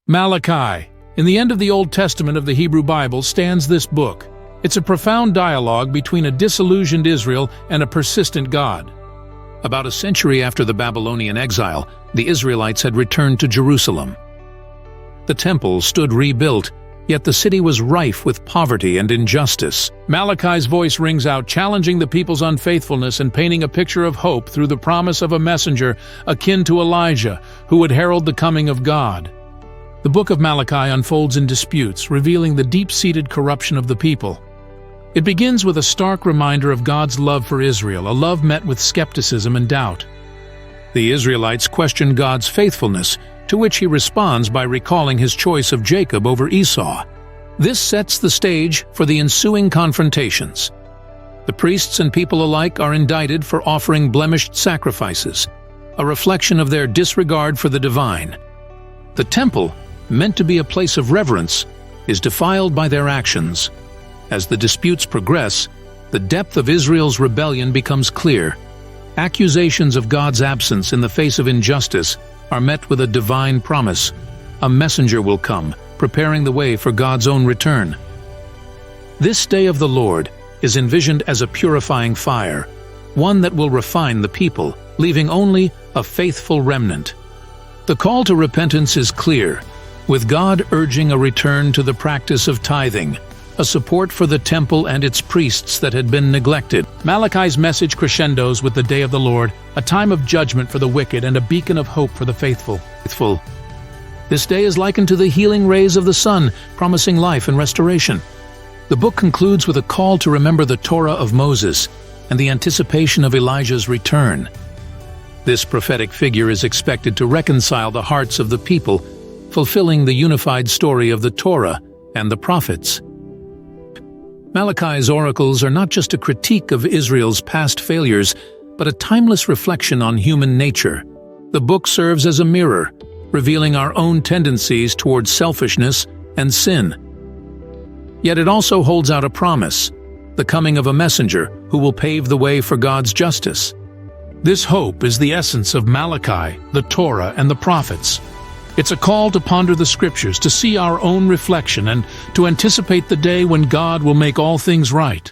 Malachi. In the end of the Old Testament of the Hebrew Bible stands this book. It's a profound dialogue between a disillusioned Israel and a persistent God. About a century after the Babylonian exile, the Israelites had returned to Jerusalem. The temple stood rebuilt, yet the city was rife with poverty and injustice. Malachi's voice rings out, challenging the people's unfaithfulness and painting a picture of hope through the promise of a messenger akin to Elijah, who would herald the coming of God. The Book of Malachi unfolds in disputes, revealing the deep-seated corruption of the people. It begins with a stark reminder of God's love for Israel, a love met with skepticism and doubt. The Israelites question God's faithfulness, to which he responds by recalling his choice of Jacob over Esau. This sets the stage for the ensuing confrontations. The priests and people alike are indicted for offering blemished sacrifices, a reflection of their disregard for the divine. The temple, meant to be a place of reverence, is defiled by their actions. As the disputes progress, the depth of Israel's rebellion becomes clear. Accusations of God's absence in the face of injustice are met with a divine promise. A messenger will come, preparing the way for God's own return. This day of the Lord is envisioned as a purifying fire, one that will refine the people, leaving only a faithful remnant. The call to repentance is clear, with God urging a return to the practice of tithing, a support for the temple and its priests that had been neglected. Malachi's message crescendos with the day of the Lord, a time of judgment for the wicked and a beacon of hope for the faithful. This day is likened to the healing rays of the sun, promising life and restoration. The book concludes with a call to remember the Torah of Moses and the anticipation of Elijah's return. This prophetic figure is expected to reconcile the hearts of the people, fulfilling the unified story of the Torah and the prophets. Malachi's oracles are not just a critique of Israel's past failures, but a timeless reflection on human nature. The book serves as a mirror, revealing our own tendencies towards selfishness and sin. Yet it also holds out a promise, the coming of a messenger who will pave the way for God's justice. This hope is the essence of Malachi, the Torah, and the prophets. It's a call to ponder the scriptures, to see our own reflection, and to anticipate the day when God will make all things right.